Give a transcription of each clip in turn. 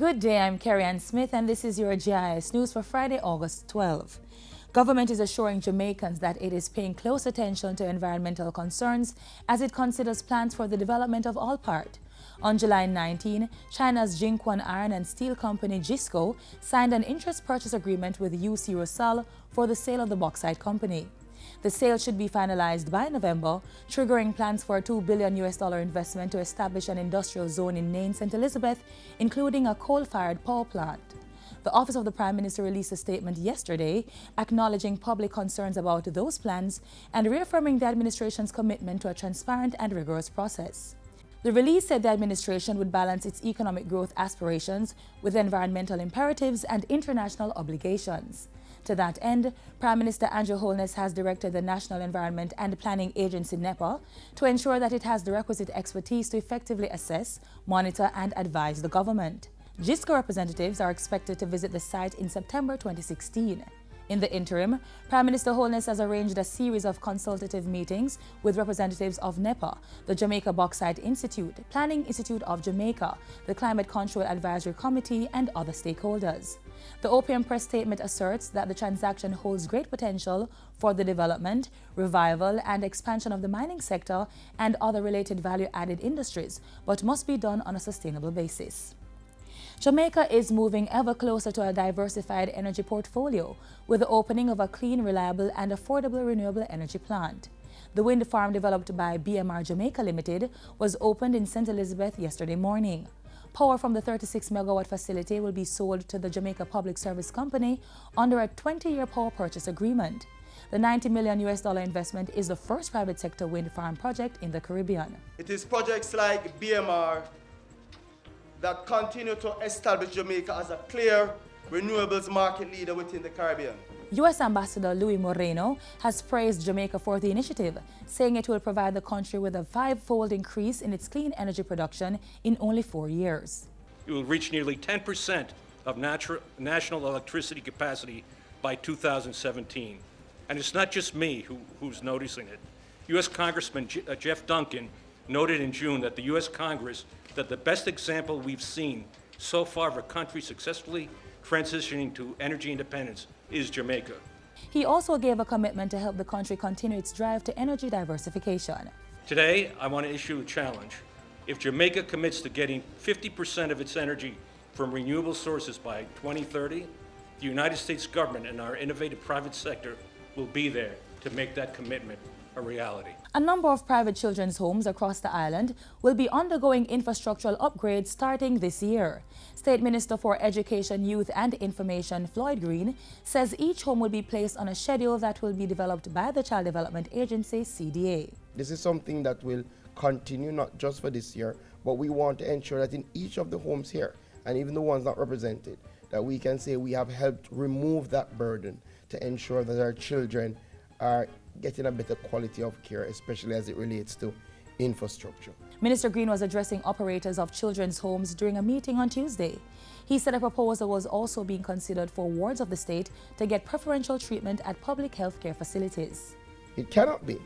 Good day, I'm Carrie-Ann Smith and this is your JIS News for Friday, August 12. Government is assuring Jamaicans that it is paying close attention to environmental concerns as it considers plans for the development of all part. On July 19, China's Jinquan Iron and Steel Company JISCO signed an interest purchase agreement with UC Rusal for the sale of the bauxite company. The sale should be finalized by November, triggering plans for a $2 billion investment to establish an industrial zone in Nain, St. Elizabeth, including a coal-fired power plant. The Office of the Prime Minister released a statement yesterday acknowledging public concerns about those plans and reaffirming the administration's commitment to a transparent and rigorous process. The release said the administration would balance its economic growth aspirations with environmental imperatives and international obligations. To that end, Prime Minister Andrew Holness has directed the National Environment and Planning Agency NEPA to ensure that it has the requisite expertise to effectively assess, monitor and advise the government. JISCO representatives are expected to visit the site in September 2016. In the interim, Prime Minister Holness has arranged a series of consultative meetings with representatives of NEPA, the Jamaica Bauxite Institute, Planning Institute of Jamaica, the Climate Control Advisory Committee and other stakeholders. The OPM Press statement asserts that the transaction holds great potential for the development, revival and expansion of the mining sector and other related value-added industries, but must be done on a sustainable basis. Jamaica is moving ever closer to a diversified energy portfolio with the opening of a clean, reliable and affordable renewable energy plant. The wind farm developed by BMR Jamaica Limited was opened in St. Elizabeth yesterday morning. Power from the 36-megawatt facility will be sold to the Jamaica Public Service Company under a 20-year power purchase agreement. The $90 million investment is the first private sector wind farm project in the Caribbean. It is projects like BMR that continue to establish Jamaica as a clear renewables market leader within the Caribbean. U.S. Ambassador Luis Moreno has praised Jamaica for the initiative, saying it will provide the country with a 5-fold increase in its clean energy production in only 4 years. It will reach nearly 10% of national electricity capacity by 2017. And it's not just me who's noticing it. U.S. Congressman Jeff Duncan noted in June that the U.S. Congress that the best example we've seen so far of a country successfully transitioning to energy independence is Jamaica. He also gave a commitment to help the country continue its drive to energy diversification. Today, I want to issue a challenge. If Jamaica commits to getting 50% of its energy from renewable sources by 2030, the United States government and our innovative private sector will be there to make that commitment a reality. A number of private children's homes across the island will be undergoing infrastructural upgrades starting this year. State Minister for Education, Youth and Information, Floyd Green, says each home will be placed on a schedule that will be developed by the Child Development Agency, CDA. This is something that will continue not just for this year, but we want to ensure that in each of the homes here, and even the ones not represented, that we can say we have helped remove that burden to ensure that our children are getting a better quality of care, especially as it relates to infrastructure. Minister Green was addressing operators of children's homes during a meeting on Tuesday. He said a proposal was also being considered for wards of the state to get preferential treatment at public health care facilities. It cannot be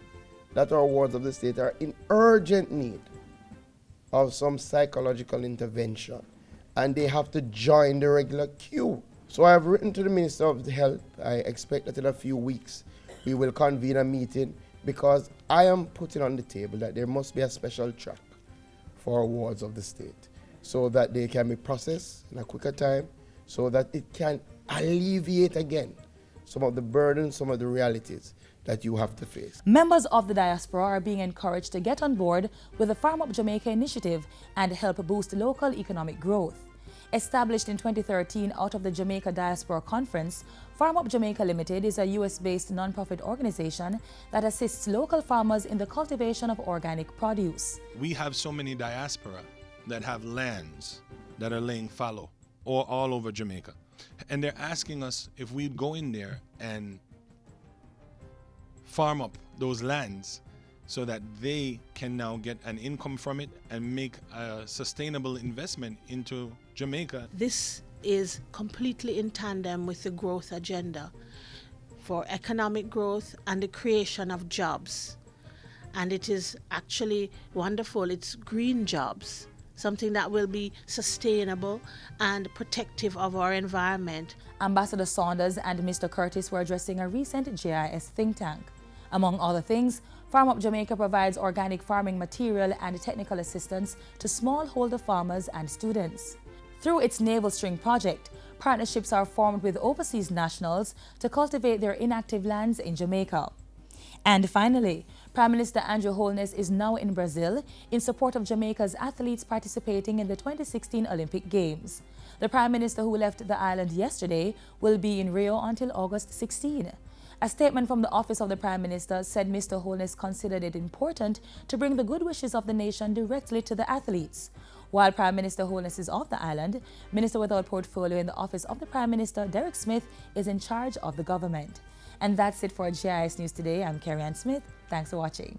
that our wards of the state are in urgent need of some psychological intervention and they have to join the regular queue. So I have written to the Minister of Health. I expect that in a few weeks we will convene a meeting because I am putting on the table that there must be a special track for wards of the state so that they can be processed in a quicker time so that it can alleviate again some of the burdens, some of the realities that you have to face. Members of the Diaspora are being encouraged to get on board with the Farm Up Jamaica initiative and help boost local economic growth. Established in 2013 out of the Jamaica Diaspora Conference, Farm Up Jamaica Limited is a US-based non-profit organization that assists local farmers in the cultivation of organic produce. We have so many diaspora that have lands that are laying fallow or all over Jamaica. And they're asking us if we'd go in there and farm up those lands so that they can now get an income from it and make a sustainable investment into Jamaica. This is completely in tandem with the growth agenda for economic growth and the creation of jobs. And it is actually wonderful. It's green jobs. something that will be sustainable and protective of our environment. Ambassador Saunders and Mr. Curtis were addressing a recent JIS think tank. Among other things, Farm Up Jamaica provides organic farming material and technical assistance to smallholder farmers and students. Through its Navel String project, partnerships are formed with overseas nationals to cultivate their inactive lands in Jamaica. And finally, Prime Minister Andrew Holness is now in Brazil in support of Jamaica's athletes participating in the 2016 Olympic Games. The Prime Minister, who left the island yesterday, will be in Rio until August 16. A statement from the Office of the Prime Minister said Mr. Holness considered it important to bring the good wishes of the nation directly to the athletes. While Prime Minister Holness is off the island, Minister without portfolio in the Office of the Prime Minister, Derek Smith, is in charge of the government. And that's it for JIS News today. I'm Carrie Ann Smith. Thanks for watching.